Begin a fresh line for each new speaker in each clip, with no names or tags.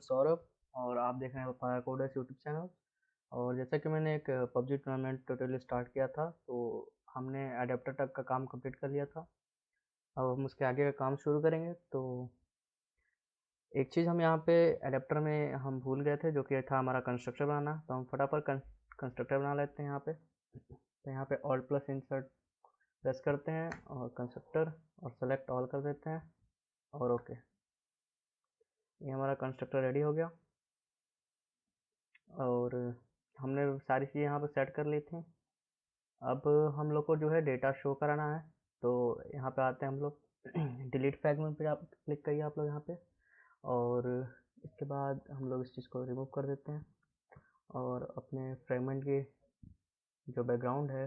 सौरभ और आप देख रहे हैं फायर कोडर्स यूट्यूब चैनल। और जैसा कि मैंने एक पबजी टूर्नामेंट टोटली स्टार्ट किया था, तो हमने अडेप्टर तक का काम कंप्लीट कर लिया था। अब हम उसके आगे का काम शुरू करेंगे। तो एक चीज़ हम यहाँ पे अडेप्टर में हम भूल गए थे, जो कि था हमारा कंस्ट्रक्टर बनाना। तो हम फटाफट कंस्ट्रक्टर बना लेते हैं यहाँ पे। तो यहाँ पे ऑल्ट प्लस इंसर्ट प्रेस करते हैं और कंस्ट्रक्टर और सेलेक्ट ऑल कर देते हैं और ओके। ये हमारा कंस्ट्रक्टर रेडी हो गया और हमने सारी चीज़ें यहाँ पर सेट कर ली थी। अब हम लोग को जो है डेटा शो कराना है। तो यहाँ पे आते हैं हम लोग डिलीट फ्रैगमेंट पे आप क्लिक करिए आप लोग यहाँ पे। और इसके बाद हम लोग इस चीज़ को रिमूव कर देते हैं और अपने फ्रैगमेंट की जो बैकग्राउंड है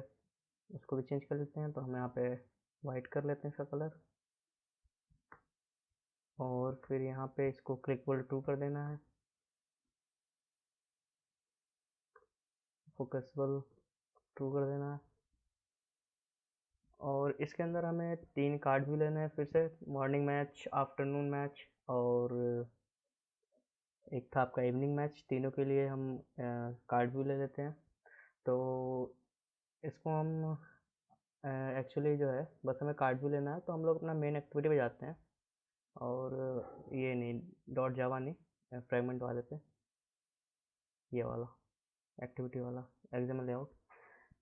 उसको भी चेंज कर देते हैं। तो हम यहाँ पे वाइट कर लेते हैं इसका कलर और फिर यहाँ पे इसको क्लिकबोल्ड टू कर देना है, फोकसबल टू कर देना है। और इसके अंदर हमें 3 कार्ड भी लेने हैं फिर से, मॉर्निंग मैच, आफ्टरनून मैच और एक था आपका इवनिंग मैच। तीनों के लिए हम कार्ड व्यू ले लेते हैं। तो इसको हम एक्चुअली जो है बस हमें कार्ड व्यू लेना है। तो हम लोग अपना मेन एक्टिविटी पे जाते हैं और ये नहीं, डॉट जावा नहीं, फ्रेगमेंट वाले पे, ये वाला एक्टिविटी वाला एग्जाम लेआउट।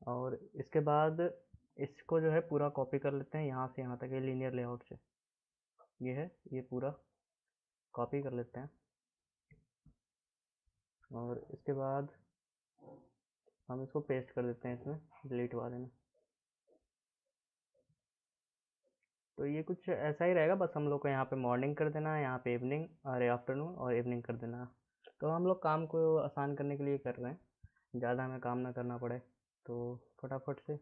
और इसके बाद इसको जो है पूरा कॉपी कर लेते हैं यहाँ से यहाँ तक, ये लीनियर लेआउट से ये है, ये पूरा कॉपी कर लेते हैं। और इसके बाद हम इसको पेस्ट कर देते हैं इसमें डिलीट वाले में। तो ये कुछ ऐसा ही रहेगा, बस हम लोग को यहाँ पे मॉर्निंग कर देना है, यहाँ पे इवनिंग और आफ्टरनून और इवनिंग कर देना है। तो हम लोग काम को आसान करने के लिए कर रहे हैं, ज़्यादा हमें काम ना करना पड़े। तो फटाफट से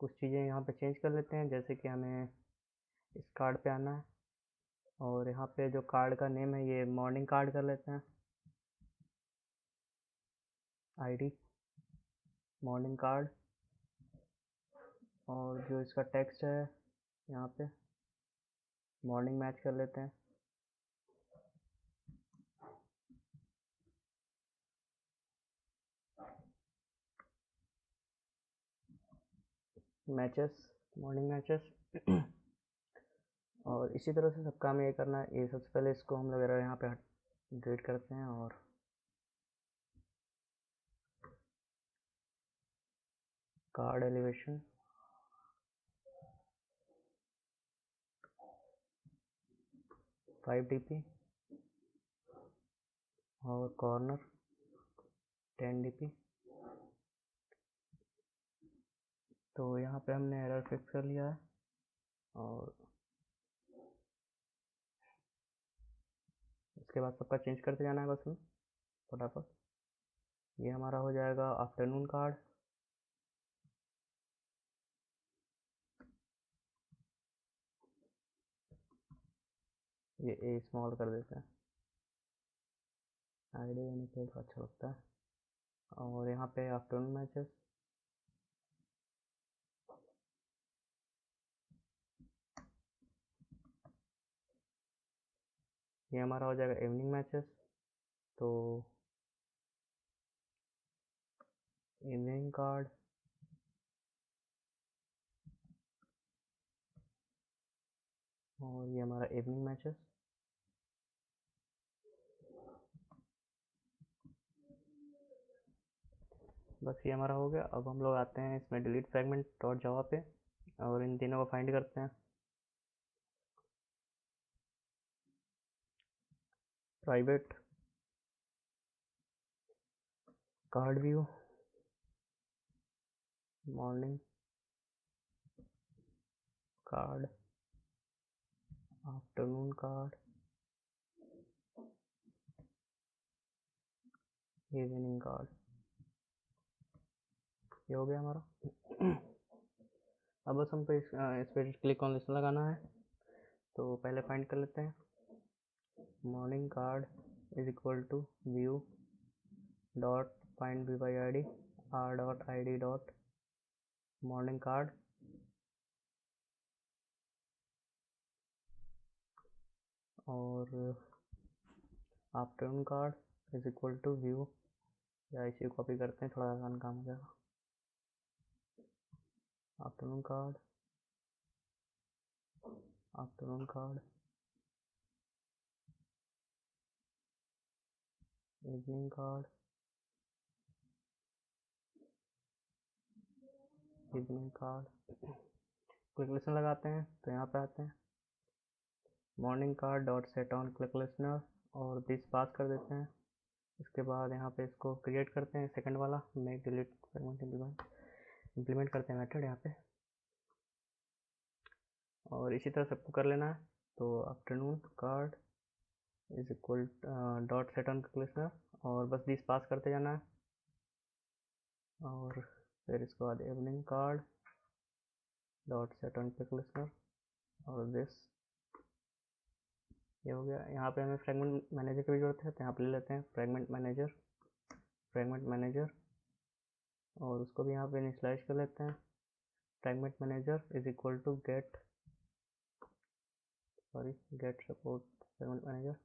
कुछ चीज़ें यहाँ पे चेंज कर लेते हैं, जैसे कि हमें इस कार्ड पे आना है और यहाँ पे जो कार्ड का नेम है ये मॉर्निंग कार्ड कर लेते हैं, आईडी मॉर्निंग कार्ड। और जो इसका टेक्स्ट है यहाँ पे मॉर्निंग मैच कर लेते हैं। Matches, morning matches. और इसी तरह से सब काम ये करना है। ये सबसे पहले इसको हम लोग यहाँ पे डिलीट करते हैं और कार्ड एलिवेशन, 5 dp और कॉर्नर 10 dp। तो यहाँ पे हमने एरर फिक्स कर लिया है और इसके बाद सबका चेंज करते जाना है बस में फटाफट। ये हमारा हो जाएगा आफ्टरनून कार्ड। ये ए स्मॉल कर देते हैं, आईडी देने के लिए अच्छा लगता है। और यहाँ पे आफ्टरनून मैचेस, ये हमारा हो जाएगा इवनिंग मैचेस। तो इवनिंग कार्ड और ये हमारा इवनिंग मैचेस। बस ये हमारा हो गया। अब हम लोग आते हैं इसमें डिलीट फ्रैगमेंट डॉट जावा पे और इन तीनों को फाइंड करते हैं। Private card view, morning card, afternoon card, evening card. ये हो गया हमारा। अब बस हमको इस पर क्लिक ऑन लिस्ट लगाना है। तो पहले फाइंड कर लेते हैं, morning card is equal to view dot find view by I D, R dot I D dot morning card. और afternoon card is equal to view, या इसी कॉपी करते हैं, थोड़ा आसान काम हो जाएगा। Afternoon card, afternoon card, evening card, evening card. Click listener लगाते हैं तो यहाँ पे आते हैं morning card dot set on click listener और दिस पास कर देते हैं। इसके बाद यहाँ पे इसको क्रिएट करते हैं, सेकंड वाला मेक डिलीट फ्रेगमेंट इम्प्लीमेंट करते हैं मेथड यहाँ पे, और इसी तरह सबको कर लेना है। तो afternoon card is equal dot set on click listener और बस दिस पास करते जाना है, और फिर इसके बाद evening card dot set on click listener और दिस, ये हो गया। यहाँ पे हमें फ्रेगमेंट मैनेजर की भी जरूरत है, तो यहाँ पे ले लेते हैं फ्रेगमेंट मैनेजर, फ्रेगमेंट मैनेजर, और उसको भी यहाँ पे इनिशियलाइज कर लेते हैं। Fragment manager is equal to get support fragment manager,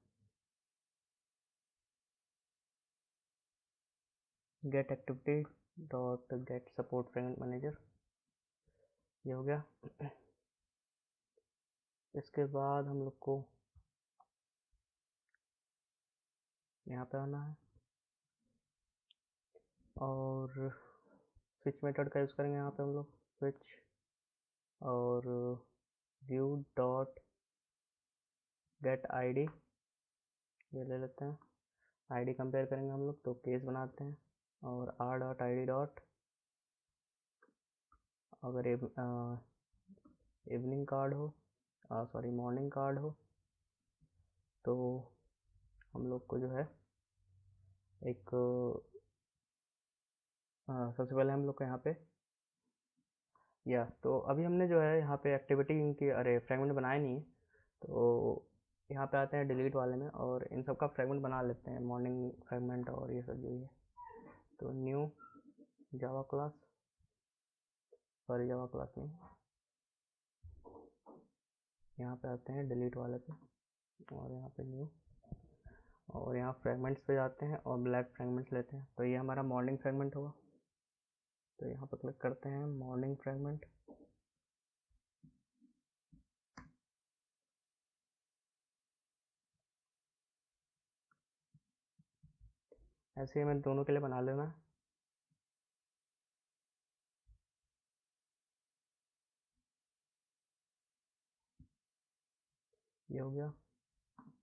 get activity dot get support fragment manager, ये हो गया। इसके बाद हम लोग को यहाँ पे आना है और स्विच मेथड का यूज़ करेंगे यहाँ पे हम लोग, स्विच और व्यू डॉट गेट आईडी, ये ले लेते हैं। आईडी कंपेयर करेंगे हम लोग, तो केस बनाते हैं और are dot I D dot, अगर इवनिंग कार्ड हो, सॉरी मॉर्निंग कार्ड हो, तो हम लोग को जो है एक सबसे पहले हम लोग को यहाँ पे तो अभी हमने जो है यहाँ पे एक्टिविटी की फ्रेगमेंट बनाया नहीं है, तो यहाँ पे आते हैं डिलीट वाले में और इन सब का फ्रेगमेंट बना लेते हैं, मॉर्निंग फ्रेगमेंट और ये सब जो है। तो new Java class, sorry Java class नहीं, यहाँ पे आते हैं डिलीट वाले पे और यहाँ पे न्यू, और यहाँ फ्रेगमेंट्स पे जाते हैं और ब्लैक फ्रेगमेंट्स लेते हैं। तो ये हमारा मॉर्निंग फ्रेगमेंट होगा, तो यहाँ पर क्लिक करते हैं मॉर्निंग फ्रेगमेंट, ऐसे ही हमें दोनों के लिए बना लेना है। ये हो गया,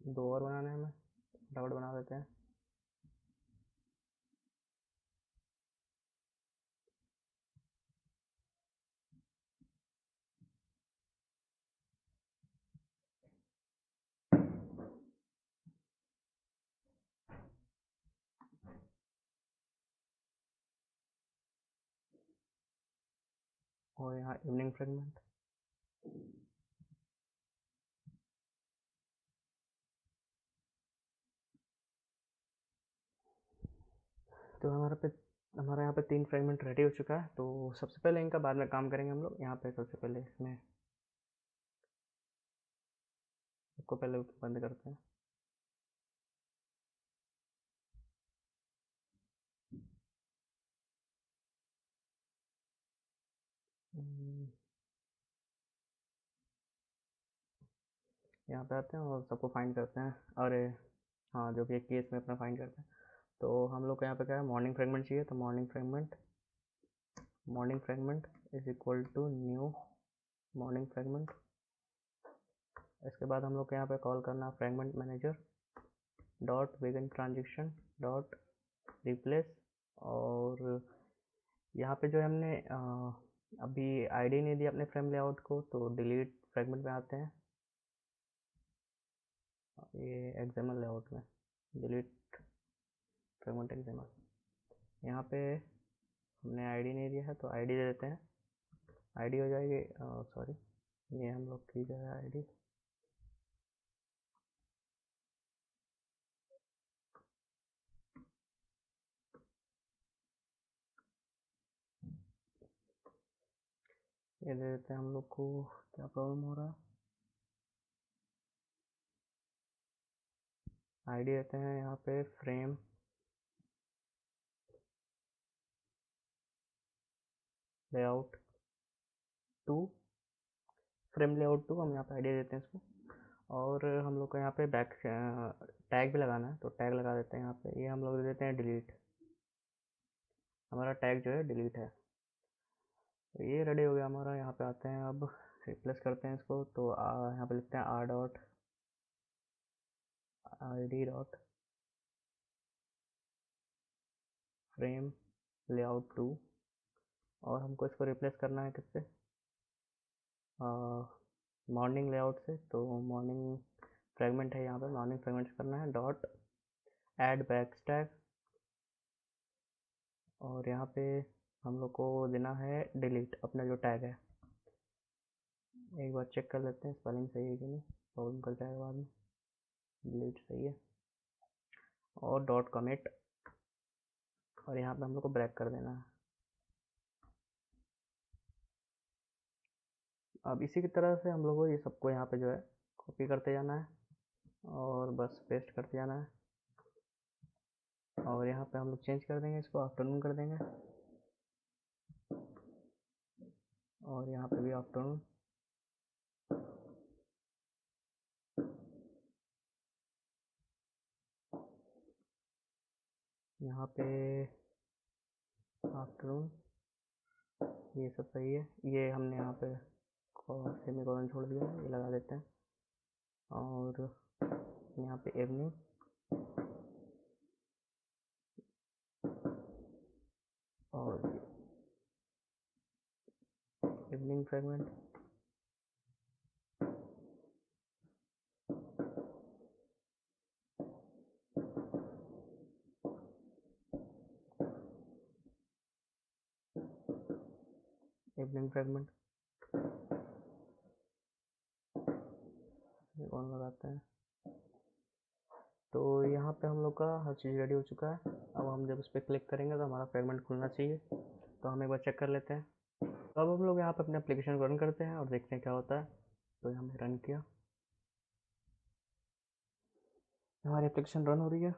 दो और बनाने हैं हमें, फटाफट बना देते हैं। और यहाँ इवनिंग फ्रेगमेंट, तो हमारा यहाँ पे 3 फ्रेगमेंट रेडी हो चुका है। तो सबसे पहले इनका बाद में काम करेंगे हम लोग। यहाँ पे सबसे पहले इसमें सबको पहले बंद करते हैं। यहाँ पे आते हैं और सबको फाइंड करते हैं, अरे हाँ, जो भी एक केस में अपना फाइंड करते हैं। तो हम लोग को यहाँ पे क्या है, मॉर्निंग फ्रेगमेंट चाहिए, तो morning fragment is equal to new morning fragment. इसके बाद हम लोग को यहाँ पे कॉल करना fragment manager dot begin transaction dot replace, और यहाँ पे जो हमने अभी आईडी नहीं दी अपने फ्रेम लेआउट को, तो डिलीट फ्रेगमेंट में आते हैं, ये एक्सएमएल लेआउट में डिलीट फ्रेगमेंट एक्सएमएल। यहाँ पे हमने आईडी नहीं दिया है, तो आईडी दे देते हैं, आईडी हो जाएगी, सॉरी ये हम लोग की जो है आईडी, ये दे देते हैं। हम लोग को क्या प्रॉब्लम हो रहा है, आईडी देते हैं यहाँ पे फ्रेम लेआउट 2, फ्रेम लेआउट 2 हम यहाँ पे आईडी देते हैं इसको। और हम लोग को यहाँ पे बैक टैग भी लगाना है, तो टैग लगा देते हैं यहाँ पे। ये हम लोग दे देते हैं डिलीट, हमारा टैग जो है डिलीट है। तो ये रेडी हो गया हमारा। यहाँ पे आते हैं, अब रिप्लेस करते हैं इसको। तो यहाँ पे लिखते हैं are dot I D dot frame layout 2, और हमको इसको रिप्लेस करना है किससे, मॉर्निंग लेआउट से। तो मॉर्निंग फ्रेगमेंट है यहाँ पे, मॉर्निंग फ्रेगमेंट से करना है डॉट ऐड बैक टैग, और यहाँ पे हम लोग को देना है डिलीट अपना जो टैग है। एक बार चेक कर लेते हैं स्पेलिंग सही है कि नहीं, प्रॉब्लम कर जाएगा बाद में। डिलीट सही है, और डॉट कमिट, और यहाँ पे हम लोग को ब्रेक कर देना है। अब इसी की तरह से हम लोग को ये सबको यहाँ पे जो है कॉपी करते जाना है, और बस पेस्ट करते जाना है। और यहाँ पे हम लोग चेंज कर देंगे, इसको आफ्टरनून कर देंगे, और यहाँ पे भी आफ्टरनून। यहाँ पे आफ्टरनून, ये सब सही है। ये हमने यहाँ पे सेमी कॉलन छोड़ दिया है, ये लगा देते हैं। और यहाँ पे इवनिंग, और इवनिंग फ्रेगमेंट, इवनिंग फ्रेगमेंट कौन लगाते हैं। तो यहाँ पे हम लोग का हर चीज़ रेडी हो चुका है। अब हम जब इस पर क्लिक करेंगे तो हमारा फ्रेगमेंट खुलना चाहिए। तो हम एक बार चेक कर लेते हैं। तो अब हम लोग यहाँ पे अपने एप्लीकेशन को रन करते हैं और देखते हैं क्या होता है। तो हमने रन किया, हमारी एप्लीकेशन रन हो रही है।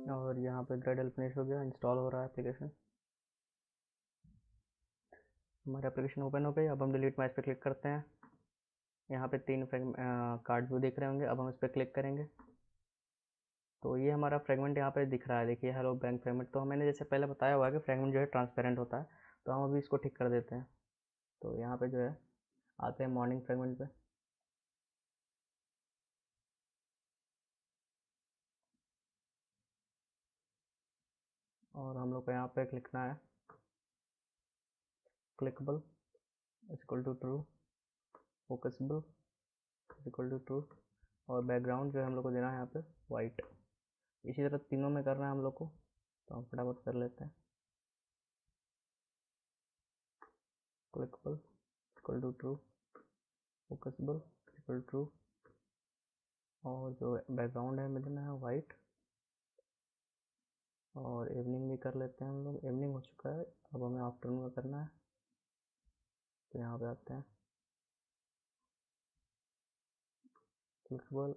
और यहाँ पे ग्रेडल फिनिश हो गया, इंस्टॉल हो रहा है एप्लीकेशन। हमारी एप्लीकेशन ओपन हो गई। अब हम डिलीट मैच पे क्लिक करते हैं। यहाँ पे 3 कार्ड व्यू दिख रहे होंगे। अब हम इस पर क्लिक करेंगे तो ये हमारा फ्रेगमेंट यहाँ पे दिख रहा है। देखिए हेलो बैंक फ्रेगमेंट। तो मैंने जैसे पहले बताया हुआ है कि फ्रेगमेंट जो है ट्रांसपेरेंट होता है। तो हम अभी इसको ठीक कर देते हैं। तो यहाँ पे जो है आते हैं मॉर्निंग फ्रेगमेंट पे, और हम लोग को यहाँ पे लिखना है clickable is equal to true, focusable is equal to true, और बैकग्राउंड जो है हम लोग को देना है यहाँ पे वाइट। इसी तरह तीनों में करना है हम लोग को। तो हम फटाफट कर लेते हैं। Clickable equal to true, focusable equal true, और जो बैकग्राउंड है हमें देना है वाइट। और इवनिंग भी कर लेते हैं हम लोग। इवनिंग हो चुका है, अब हमें आफ्टरनून का करना है। तो यहाँ पे आते हैं clickable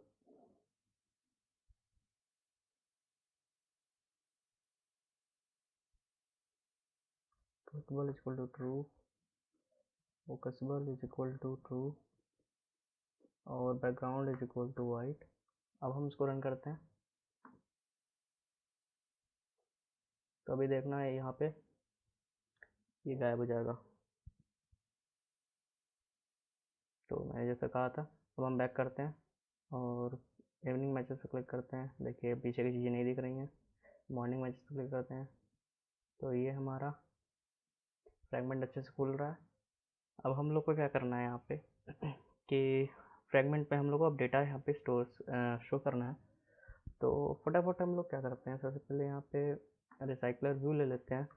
clickable is equal to true, focusable is equal to true, और background is equal to white. अब हम इसको रन करते हैं। तो अभी देखना है यहाँ पे ये गायब हो जाएगा। तो मैंने जैसे कहा था, अब हम बैक करते हैं और इवनिंग मैचेस पे क्लिक करते हैं। देखिए पीछे की चीज़ें नहीं दिख रही हैं। मॉर्निंग मैचेस पे क्लिक करते हैं तो ये हमारा फ्रेगमेंट अच्छे से खुल रहा है। अब हम लोग को क्या करना है यहाँ पे कि फ्रेगमेंट पे हम लोग को अब डेटा यहाँ पे स्टोर शो करना है। तो फटाफट हम लोग क्या करते हैं, सबसे पहले यहाँ पे रिसाइकलर व्यू ले लेते हैं।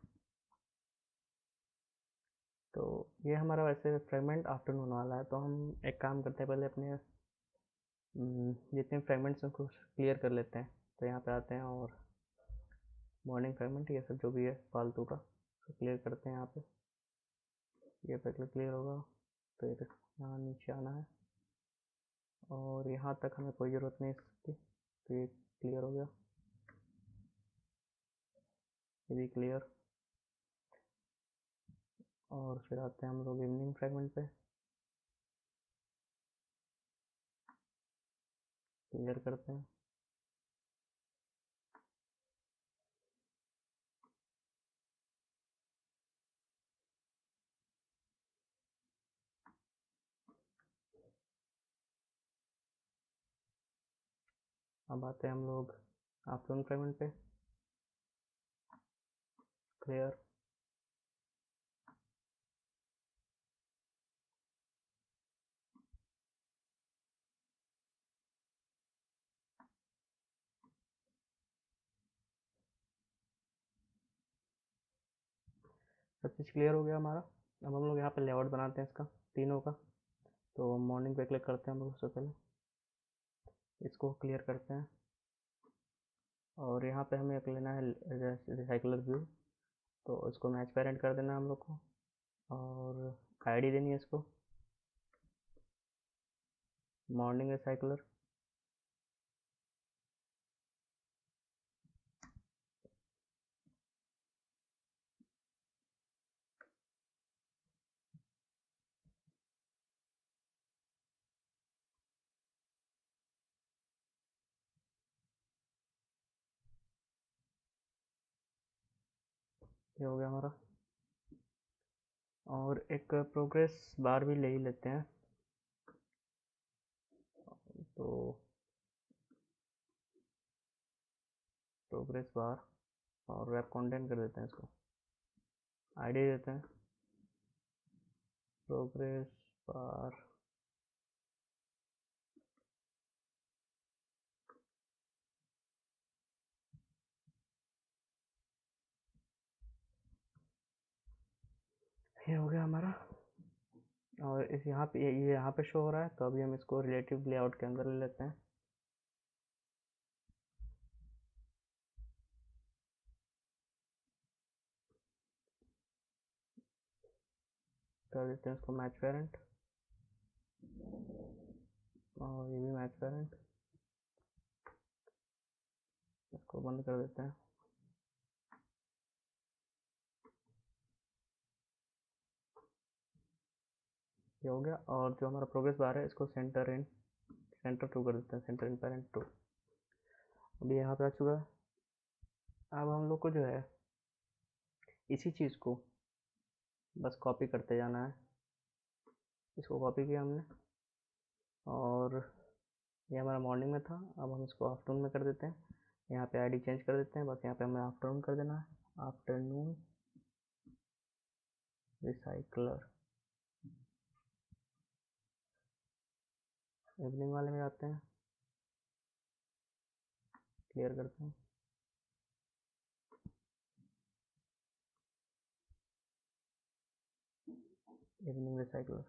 तो ये हमारा वैसे फ्रेगमेंट आफ्टरनून वाला है। तो हम एक काम करते हैं, पहले अपने जितने फ्रेगमेंट्स हैं उनको क्लियर कर लेते हैं। तो यहाँ पे आते हैं और मॉर्निंग फ्रेगमेंट ये सब जो भी है फालतू का तो क्लियर करते हैं यहाँ पे। ये पहले क्लियर होगा, फिर यहाँ नीचे आना है और यहाँ तक हमें कोई ज़रूरत नहीं इसकी, तो ये क्लियर हो गया, ये भी क्लियर। और फिर आते हैं हम लोग इवनिंग फ्रेगमेंट पे, क्लियर करते हैं। अब आते हैं हम लोग आफ्टरनून फ्रेगमेंट पे, क्लियर। सब चीज़ क्लियर हो गया हमारा। अब हम लोग यहाँ पे लेआउट बनाते हैं इसका, तीनों का। तो मॉर्निंग पे क्लिक करते हैं हम लोग, सबसे पहले इसको क्लियर करते हैं और यहाँ पे हमें एक लेना है रिसाइकलर व्यू, तो इसको मैच पेरेंट कर देना है हम लोग को और आईडी देनी है इसको, मॉर्निंग रिसाइकलर। ये हो गया हमारा। और एक प्रोग्रेस बार भी ले ही लेते हैं, तो प्रोग्रेस बार और रैप कंटेंट कर देते हैं इसको, आईडी देते हैं प्रोग्रेस बार। ये हो गया हमारा। और इस यहाँ पे ये यहाँ पे शो हो रहा है, तो अभी हम इसको रिलेटिव लेआउट के अंदर ले लेते हैं। कर देते हैं इसको मैच पेरेंट और ये भी मैच पेरेंट, इसको बंद कर देते हैं। ये हो गया। और जो हमारा प्रोग्रेस बार है इसको सेंटर टू कर देते हैं, सेंटर इन पेरेंट टू। अभी यहाँ पे आ चुका है। अब हम लोग को जो है इसी चीज़ को बस कॉपी करते जाना है। इसको कॉपी किया हमने और ये हमारा मॉर्निंग में था, अब हम इसको आफ्टरनून में कर देते हैं। यहाँ पे आईडी चेंज कर देते हैं, बस यहाँ पे हमें आफ्टरनून कर देना है, आफ्टरनून रिसाइकलर। इवनिंग वाले में आते हैं, क्लियर करते हैं। इवनिंग रिसाइकलर,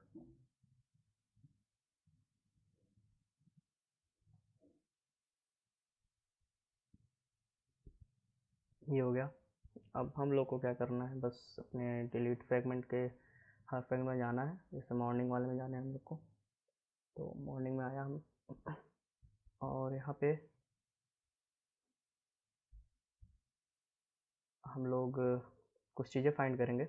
ये हो गया। अब हम लोग को क्या करना है, बस अपने डिलीट फ्रेगमेंट के हर फ्रेगमेंट में जाना है। जैसे मॉर्निंग वाले में जाना है हम लोग को, तो मॉर्निंग में आया हम और यहाँ पे हम लोग कुछ चीज़ें फाइंड करेंगे।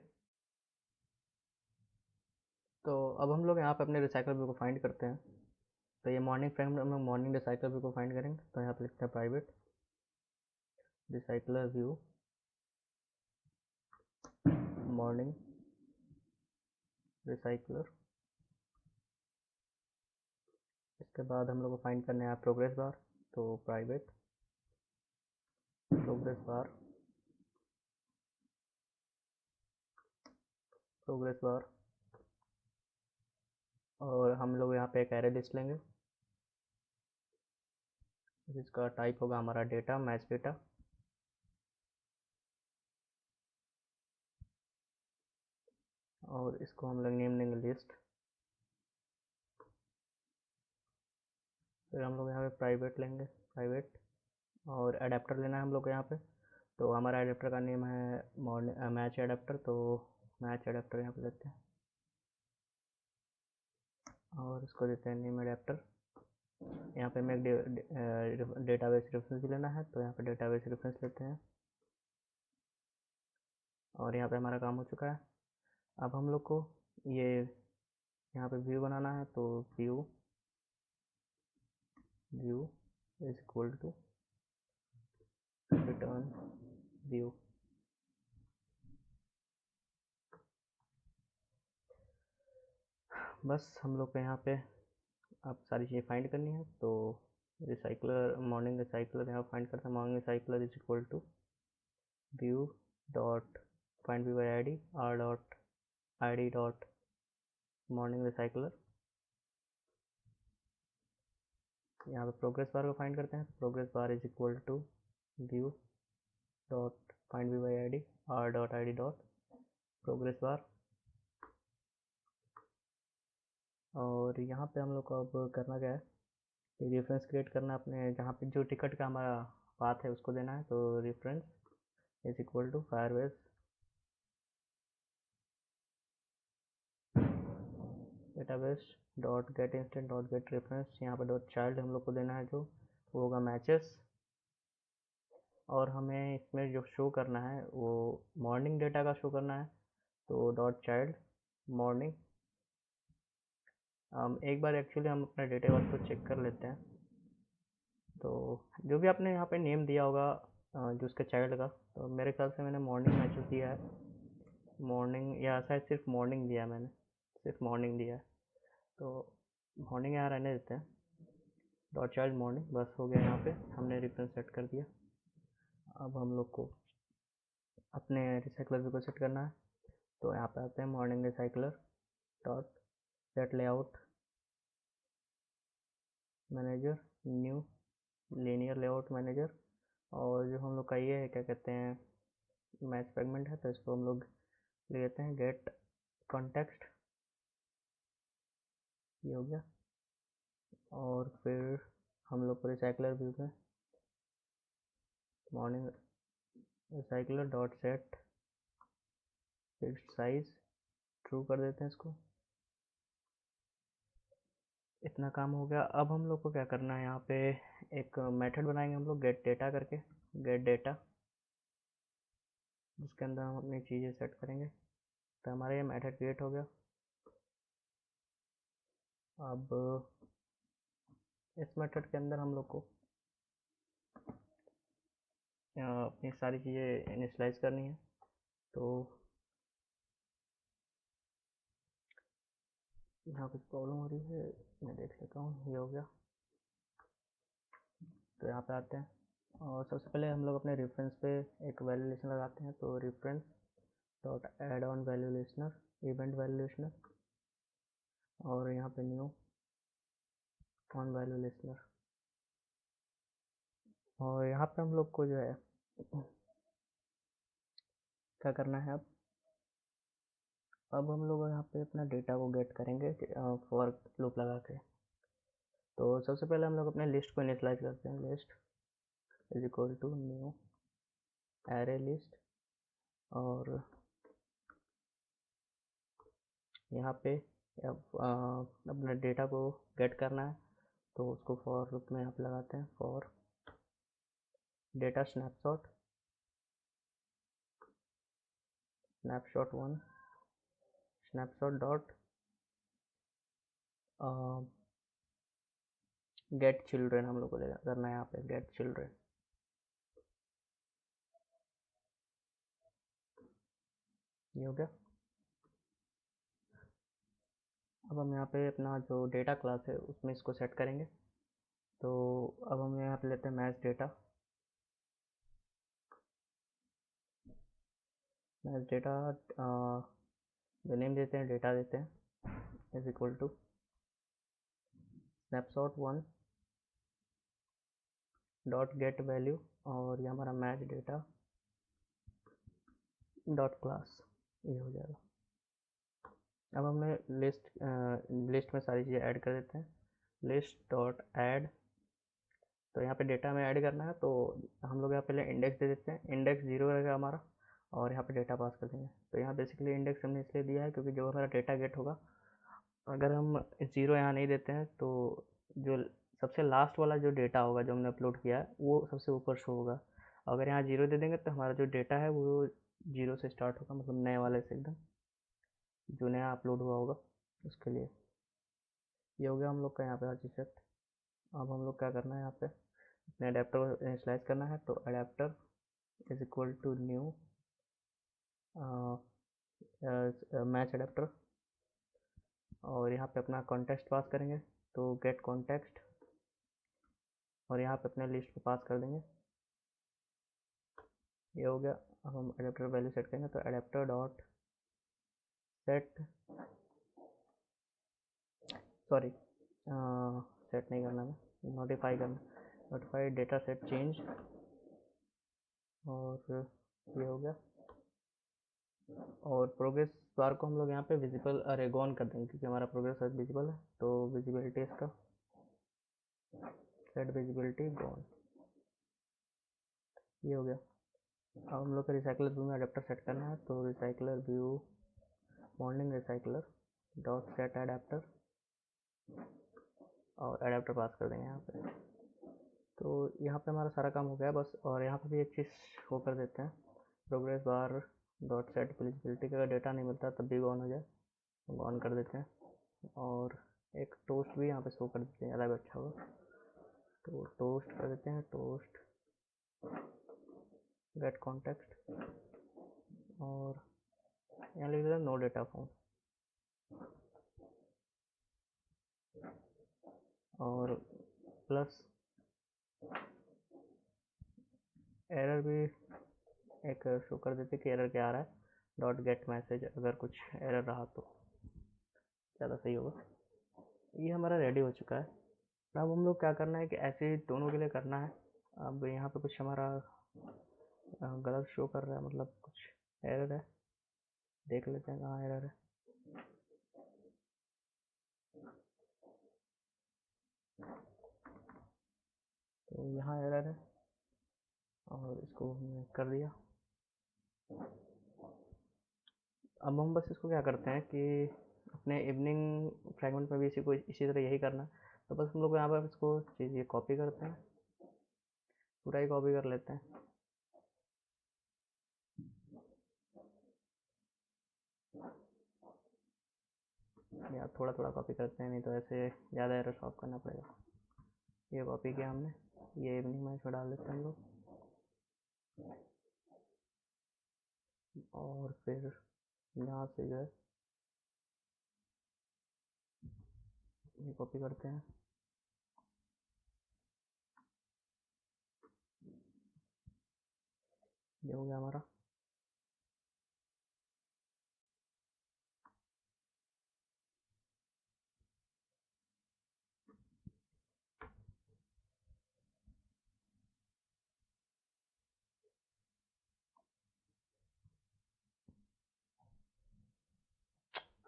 तो अब हम लोग यहाँ पे अपने रिसाइकल व्यू को फाइंड करते हैं। तो ये मॉर्निंग फ्रेगमेंट में हम लोग मॉर्निंग रिसाइकल व्यू को फाइंड करेंगे, तो यहाँ पे लिखते हैं private recycler view morning recycler. इसके बाद हम लोग को फाइंड करना है प्रोग्रेस बार, तो private progress bar, progress bar. और हम लोग यहाँ पे एक एरे लिस्ट लेंगे जिसका टाइप होगा हमारा डेटा, मैच डेटा। और इसको हम लोग नेम देंगे लिस्ट। फिर हम लोग यहाँ पे प्राइवेट लेंगे, प्राइवेट और एडेप्टर लेना है हम लोग को यहाँ पे। तो हमारा एडाप्टर का नेम है मैच एडाप्टर, तो मैच एडाप्टर यहाँ पे लेते हैं और इसको देते हैं नेम एडाप्टर। यहाँ पे हमें एक डेटाबेस रेफरेंस भी लेना है, तो यहाँ पे डेटाबेस रेफरेंस लेते हैं और यहाँ पे हमारा काम हो चुका है। अब हम लोग को ये यहाँ पे व्यू बनाना है, तो view is equal to return view. बस हम लोग को यहाँ पे अब सारी चीज़ें फाइंड करनी है, तो रिसाइकलर मॉर्निंग रिसाइकलर यहाँ फाइंड करते हैं। Morning recycler is equal to view dot find view by ID R dot ID dot morning recycler. यहाँ पे प्रोग्रेस बार को फाइंड करते हैं, progress bar is equal to view dot find view by ID R dot ID dot progress bar. और यहाँ पे हम लोग को अब करना क्या है, रेफरेंस क्रिएट करना है अपने जहाँ पे जो टिकट का हमारा पाथ है उसको देना है। तो reference is equal to Firebase database dot get instant dot get reference. यहाँ पे डॉट चाइल्ड हम लोग को देना है जो वो होगा मैचेस, और हमें इसमें जो शो करना है वो मॉर्निंग डेटा का शो करना है। तो डॉट चाइल्ड मॉर्निंग। एक बार एक्चुअली हम अपना डेटा बस को चेक कर लेते हैं। तो जो भी आपने यहाँ पे नेम दिया होगा जो उसके चाइल्ड का, तो मेरे ख्याल से मैंने मॉर्निंग मैचेस दिया है, मॉर्निंग या शायद सिर्फ मॉर्निंग दिया है, मैंने सिर्फ मॉर्निंग दिया है। तो मॉर्निंग यहाँ रहने देते हैं, डॉट चाइल्ड मॉर्निंग। बस हो गया, यहाँ पे हमने रेफरेंस सेट कर दिया। अब हम लोग को अपने रिसाइकलर भी को सेट करना है, तो यहाँ पे आते हैं morning recycler dot set layout manager new linear layout manager. और जो हम लोग का ये है क्या कहते हैं मैच फ्रेगमेंट है, तो इसको हम लोग ले लेते हैं गेट कॉन्टेक्स्ट, ये हो गया। और फिर हम लोग को रिसाइकलर व्यू में morning recycler dot set fixed size true कर देते हैं इसको। इतना काम हो गया। अब हम लोग को क्या करना है, यहाँ पे एक मेथड बनाएंगे हम लोग गेट डेटा करके, गेट डेटा, जिसके अंदर हम अपनी चीज़ें सेट करेंगे। तो हमारा ये मेथड क्रिएट हो गया। अब इस मेथड के अंदर हम लोग को अपनी सारी चीज़ें इनिशलाइज करनी है। तो यहाँ कुछ प्रॉब्लम हो रही है, मैं देख लेता हूँ। ये हो गया, तो यहाँ पे आते हैं और सबसे पहले हम लोग अपने रेफरेंस पे एक वैल्यू लिस्टनर लगाते हैं। तो reference dot add on value listener event value listener, और यहाँ पे न्यू ऑन वैल्यू लिस्टनर। और यहाँ पे हम लोग को जो है क्या करना है, अब हम लोग यहाँ पे अपना डेटा को गेट करेंगे फॉर लूप लगा के। तो सबसे पहले हम लोग अपने लिस्ट को इनिशियलाइज करते हैं। List is equal to new array list, और यहाँ पे अब अपने डेटा को गेट करना है, तो उसको फॉर लूप में यहाँ पे लगाते हैं। For data snapshot snapshot one snapshot dot gate children हम लोग को करना है। यहाँ पे गेट चिल्ड्रेन, ये हो गया। अब हम यहाँ पे अपना जो डेटा क्लास है उसमें इसको सेट करेंगे। तो अब हम यहाँ पे लेते हैं मैच डेटा, मैच डेटा जो नेम देते हैं डेटा देते हैं is equal to snapshot one dot get value, और ये हमारा मैच डेटा डॉट क्लास, ये हो जाएगा। अब हमने लिस्ट में सारी चीज़ें ऐड कर देते हैं। लिस्ट डॉट ऐड तो यहाँ पे डेटा में ऐड करना है, तो हम लोग यहाँ पहले इंडेक्स दे देते हैं, इंडेक्स 0 रहेगा हमारा, और यहाँ पे डेटा पास कर देंगे। तो यहाँ बेसिकली इंडेक्स हमने इसलिए दिया है क्योंकि जो हमारा डेटा गेट होगा, अगर हम 0 यहाँ नहीं देते हैं तो जो सबसे लास्ट वाला जो डेटा होगा जो हमने अपलोड किया है वो सबसे ऊपर शो होगा। अगर यहाँ 0 दे देंगे तो हमारा जो डेटा है वो 0 से स्टार्ट होगा, मतलब नए वाले से एकदम, जो नया अपलोड हुआ होगा उसके लिए। ये हो गया हम लोग का यहाँ पे हर चीज़ सेट। अब हम लोग क्या करना है, यहाँ पे अपने अडेप्टर को इनिशियलाइज करना है। तो adapter is equal to new match adapter, और यहाँ पे अपना कॉन्टेक्स्ट पास करेंगे, तो गेट कॉन्टेक्स्ट, और यहाँ पे अपने लिस्ट को पास कर देंगे। ये हो गया। अब हम अडेप्टर वैल्यू सेट करेंगे, तो adapter dot set, sorry set नहीं करना है, नोटिफाई करना, नोटिफाई डेटा सेट चेंज, और ये हो गया। और प्रोग्रेस बार को हम लोग यहाँ पे विजिबल अरे गॉन कर देंगे क्योंकि हमारा प्रोग्रेस आज विजिबल है, तो विजिबिलिटी इसका सेट विजिबिलिटी गॉन, ये हो गया। अब हम लोग का रिसाइकलर व्यू में अडेप्टर सेट करना है, तो recycler view morning recycler dot set adapter, और अडेप्टर पास कर देंगे यहाँ पे। तो यहाँ पे हमारा सारा काम हो गया बस। और यहाँ पे भी एक चीज़ वो कर देते हैं, प्रोग्रेस बार डॉट सेट विजिबिलिटी का डेटा नहीं मिलता तब भी ऑन हो जाए, तो ऑन कर देते हैं। और एक टोस्ट भी यहाँ पे शो कर देते हैं, ज़्यादा अच्छा होगा, तो टोस्ट कर देते हैं, टोस्ट गेट कॉन्टेक्स्ट, और यहाँ लिख देते हैं नो डेटा फाउंड, और प्लस एरर भी एक शो कर देते कि एरर क्या आ रहा है, डॉट गेट मैसेज, अगर कुछ एरर रहा तो ज़्यादा सही होगा। ये हमारा रेडी हो चुका है। अब हम लोग क्या करना है कि ऐसे ही दोनों के लिए करना है। अब यहाँ पे कुछ हमारा गलत शो कर रहा है, मतलब कुछ एरर है, देख लेते हैं कहाँ एरर है। तो यहाँ एरर है, और इसको हमने कर दिया। अब हम बस इसको क्या करते हैं कि अपने इवनिंग फ्रेगमेंट में भी इसी तरह यही करना है। तो बस हम लोग यहाँ पर इसको चीज़ ये कॉपी करते हैं, पूरा ही कॉपी कर लेते हैं। या थोड़ा थोड़ा कॉपी करते हैं, नहीं तो ऐसे ज़्यादा एरर सॉल्व करना पड़ेगा। ये कॉपी किया हमने, ये इवनिंग मैच में डाल देते हैं हम लोग, और फिर यहाँ से जो है ये कॉपी करते हैं। ये हो गया हमारा।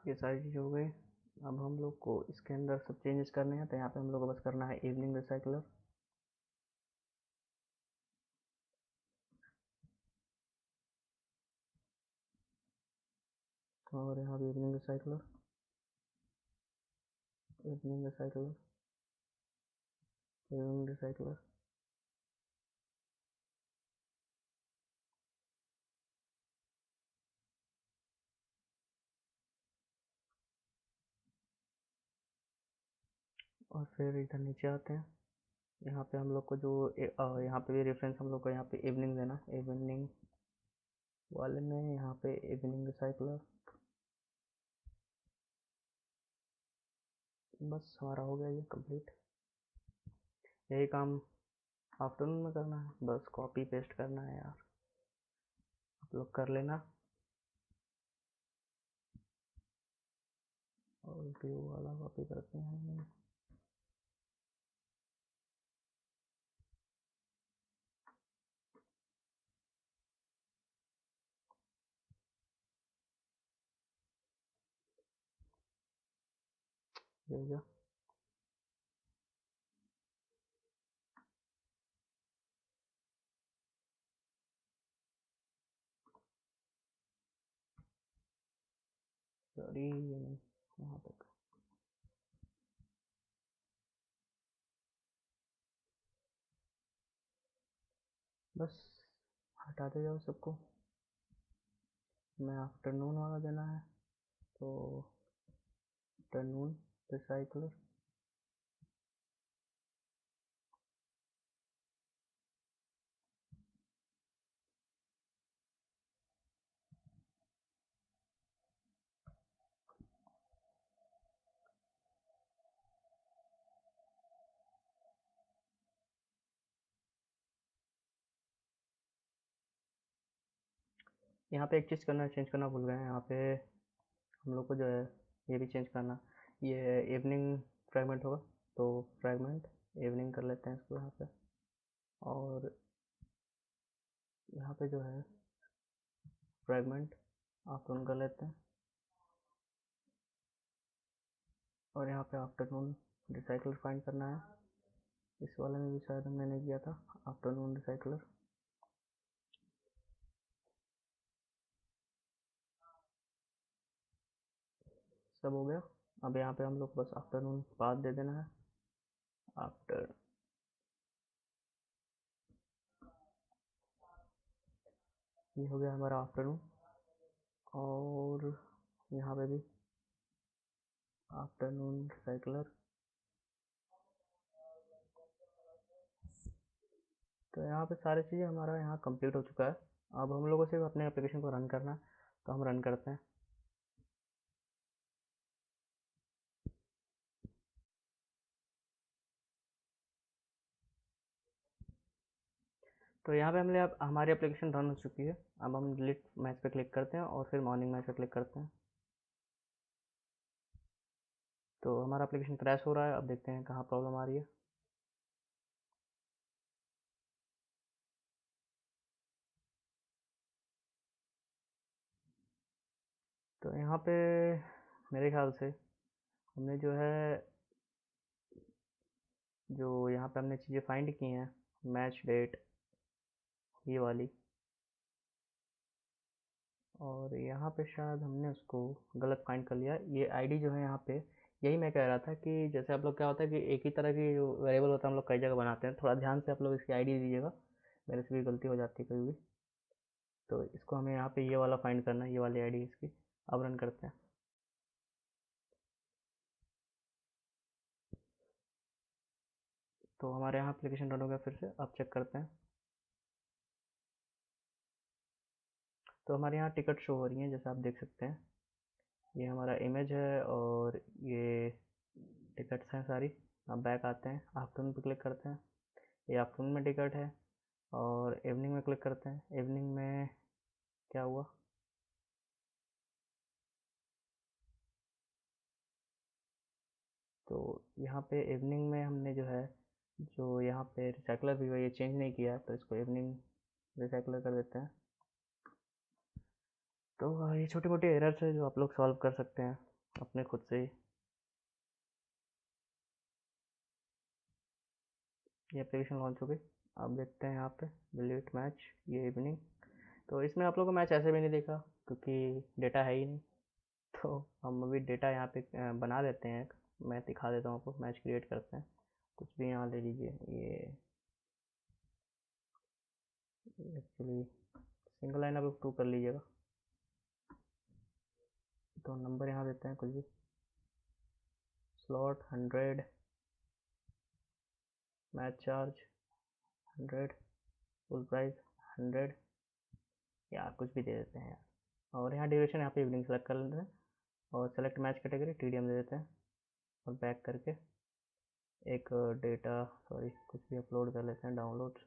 ये सारी चीज़ हो गई। अब हम लोग को इसके अंदर सब चेंजेस करने हैं, तो यहाँ पे हम लोग को बस करना है इवनिंग रिसाइकलर, और यहाँ भी evening recycler, evening recycler, evening recycler, और फिर इधर नीचे आते हैं। यहाँ पे हम लोग को जो यहाँ पे भी रेफरेंस हम लोग को यहाँ पे इवनिंग देना, इवनिंग वाले में यहाँ पे इवनिंग रिसाइकलर। बस हमारा हो गया ये कंप्लीट। यही काम आफ्टरनून में करना है, बस कॉपी पेस्ट करना है यार, आप लोग कर लेना। और व्यू वाला कॉपी करते हैं, ये हो गया। सॉरी, यहाँ तक। बस हटाते जाओ सबको। मैं आफ्टरनून वाला देना है, तो आफ्टरनून रिसाइकलर। यहाँ पे एक चीज़ करना, चेंज करना भूल गए हैं। यहाँ पे हम लोग को जो है ये भी चेंज करना। ये इवनिंग फ्रेगमेंट होगा, तो फ्रेगमेंट इवनिंग कर लेते हैं इसको यहाँ पे। और यहाँ पे जो है फ्रेगमेंट आफ्टरनून कर लेते हैं। और यहाँ पे आफ्टरनून रिसाइकलर फाइंड करना है। इस वाले में भी शायद हमने नहीं किया था आफ्टरनून रिसाइकलर। सब हो गया। अब यहाँ पे हम लोग बस आफ्टरनून पाथ दे देना है। आफ्टर ये हो गया हमारा आफ्टरनून। और यहाँ पे भी आफ्टरनून रिसाइकलर। तो यहाँ पे सारी चीज़ें हमारा यहाँ कंप्लीट हो चुका है। अब हम लोगों से अपने एप्लीकेशन को रन करना है, तो हम रन करते हैं। तो यहाँ पे हमने अब हमारी एप्लीकेशन रन हो चुकी है। अब हम डिलीट मैच पे क्लिक करते हैं और फिर मॉर्निंग मैच पे क्लिक करते हैं। तो हमारा एप्लीकेशन क्रैश हो रहा है। अब देखते हैं कहाँ प्रॉब्लम आ रही है। तो यहाँ पे मेरे ख्याल से हमने जो है, जो यहाँ पे हमने चीज़ें फाइंड की हैं, मैच डेट ये वाली, और यहाँ पे शायद हमने उसको गलत फाइंड कर लिया। ये आईडी जो है यहाँ पे, यही मैं कह रहा था कि जैसे आप लोग क्या होता है कि एक ही तरह की जो वेरिएबल होता है हम लोग कई जगह बनाते हैं, थोड़ा ध्यान से आप लोग इसकी आईडी दीजिएगा। मेरे से भी गलती हो जाती है कभी भी। तो इसको हमें यहाँ पे ये वाला फाइंड करना है, ये वाली आईडी इसकी। अब रन करते हैं। तो हमारे यहाँ एप्लीकेशन रन हो गया फिर से। अब चेक करते हैं। तो हमारे यहाँ टिकट शो हो रही है, जैसे आप देख सकते हैं। ये हमारा इमेज है और ये टिकट्स हैं सारी। अब बैक आते हैं, आफ्टरनून पे क्लिक करते हैं। ये आफ्टरनून में टिकट है। और इवनिंग में क्लिक करते हैं। इवनिंग में क्या हुआ? तो यहाँ पे इवनिंग में हमने जो है, जो यहाँ पे रिसाइकलर भी है ये चेंज नहीं किया है, तो इसको इवनिंग रिसाइकलर कर देते हैं। तो ये छोटी मोटी एरर्स है जो आप लोग सॉल्व कर सकते हैं अपने खुद से ही। ये एप्लीकेशन लॉन्च हो गई। आप देखते हैं यहाँ पे डिलीट मैच, ये इवनिंग। तो इसमें आप लोगों को मैच ऐसे भी नहीं दिखा क्योंकि डेटा है ही नहीं। तो हम अभी डेटा यहाँ पे बना देते हैं। मैं दिखा देता हूँ आपको। मैच क्रिएट करते हैं, कुछ भी यहाँ ले लीजिए। ये एक्चुअली सिंगल लाइन आप लोग टू कर लीजिएगा। तो नंबर यहाँ देते हैं कुछ भी। Slot 100, match charge 100, full price 100, या कुछ भी दे देते हैं यार। और यहाँ ड्यूरेशन यहाँ पे इवनिंग सेलेक्ट कर लेते हैं और सेलेक्ट मैच कैटेगरी टीडीएम दे देते हैं। और बैक करके एक डेटा, सॉरी, कुछ भी अपलोड कर लेते हैं। डाउनलोड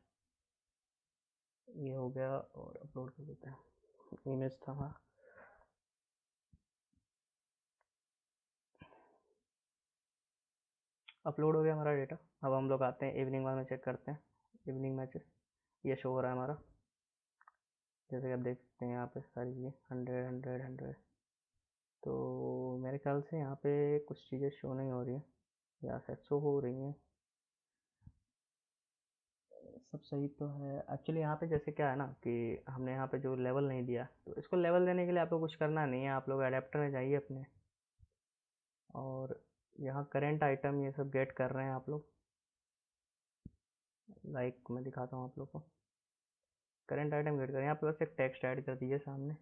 ये हो गया और अपलोड कर देते हैं। इमेज था हाँ। अपलोड हो गया हमारा डेटा। अब हम लोग आते हैं इवनिंग में चेक करते हैं। इवनिंग मैचेस ये शो हो रहा है हमारा, जैसे कि आप देख सकते हैं यहाँ पे सारी चीज़ें 100 100 100। तो मेरे ख्याल से यहाँ पे कुछ चीज़ें शो नहीं हो रही हैं, या शायद शो हो रही हैं। सब सही तो है एक्चुअली। यहाँ पे जैसे क्या है ना कि हमने यहाँ पे जो लेवल नहीं दिया, तो इसको लेवल देने के लिए आपको कुछ करना नहीं है। आप लोग अडेप्टर में जाइए अपने, और यहाँ करंट आइटम ये सब गेट कर रहे हैं आप लोग। लाइक मैं दिखाता हूँ आप लोग को, करंट आइटम गेट करें। यहाँ पे बस एक टेक्स्ट ऐड कर दीजिए, सामने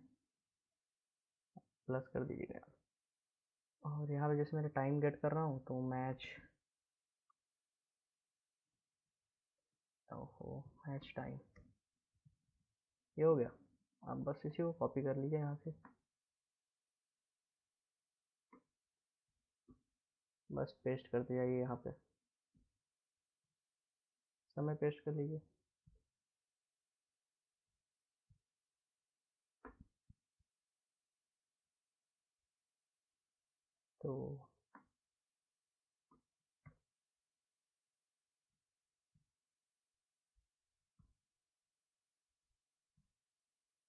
प्लस कर दीजिएगा। और यहाँ पे जैसे मैंने टाइम गेट कर रहा हूँ तो मैच, ओहो मैच टाइम, ये हो गया। आप बस इसी को कॉपी कर लीजिए यहाँ से, बस पेस्ट करते जाइए यहाँ पे, समय पेस्ट कर लीजिए। तो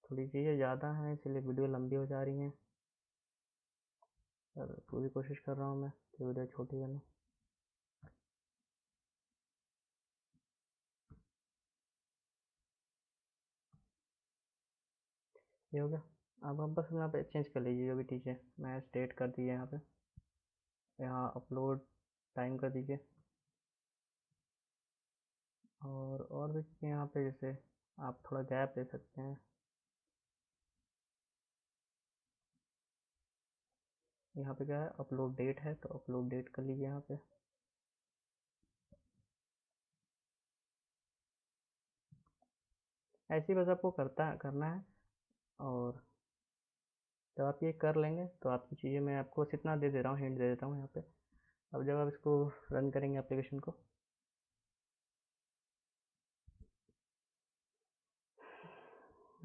थोड़ी चीज़ें ज़्यादा हैं इसलिए वीडियो लंबी हो जा रही हैं, और पूरी कोशिश कर रहा हूँ मैं कि वीडियो छोटी बने। ये हो गया। अब आप बस यहाँ पे चेंज कर लीजिए जो भी चीज़ें, मैं स्टेट कर दीजिए यहाँ पे, यहाँ अपलोड टाइम कर दीजिए। और भी चीज़ें यहाँ पे, जैसे आप थोड़ा गैप दे सकते हैं। यहाँ पे क्या है, अपलोड डेट है तो अपलोड डेट कर लीजिए यहाँ पे। ऐसे ही बस आपको करना है। और जब आप ये कर लेंगे तो आपकी चीज़ें, मैं आपको बस इतना दे दे रहा हूँ, हिंट दे देता हूँ यहाँ पे। अब जब आप इसको रन करेंगे एप्लीकेशन को,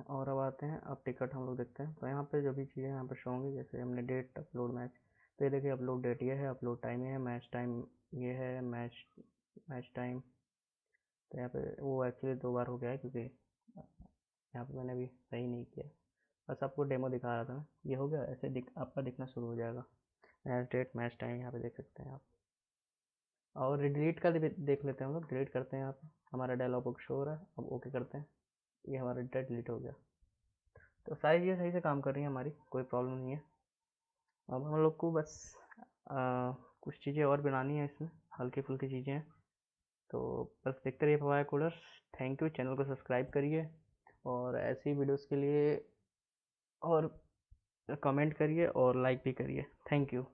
और अब आते हैं, अब टिकट हम लोग देखते हैं। तो यहाँ पे जो भी चीज़ें यहाँ पे शो होंगी, जैसे हमने डेट, अपलोड मैच, तो ये देखिए अपलोड डेट ये है, अपलोड टाइम ये है, मैच टाइम ये है, मैच मैच टाइम। तो यहाँ पे वो एक्चुअली 2 बार हो गया है क्योंकि यहाँ पे मैंने अभी सही नहीं किया, बस आपको डेमो दिखा रहा था मैं। ये हो गया, ऐसे आपका दिखना शुरू हो जाएगा, मैच डेट मैच टाइम यहाँ पे देख सकते हैं आप। और डिलीट का देख लेते हैं हम लोग, डिलीट करते हैं यहाँ पे, हमारा डायलॉग बॉक्स शो हो रहा है। अब ओके करते हैं, ये हमारा डेटा डिलीट हो गया। तो सारी चीज़ें सही से काम कर रही हैं हमारी, कोई प्रॉब्लम नहीं है। अब हम लोग को बस कुछ चीज़ें और बनानी है इसमें, हल्की फुल्की चीज़ें हैं। तो बस देखते रहिए papaya coders. Thank you, channel को सब्सक्राइब करिए और ऐसी वीडियोस के लिए, और कमेंट करिए और लाइक भी करिए। Thank you.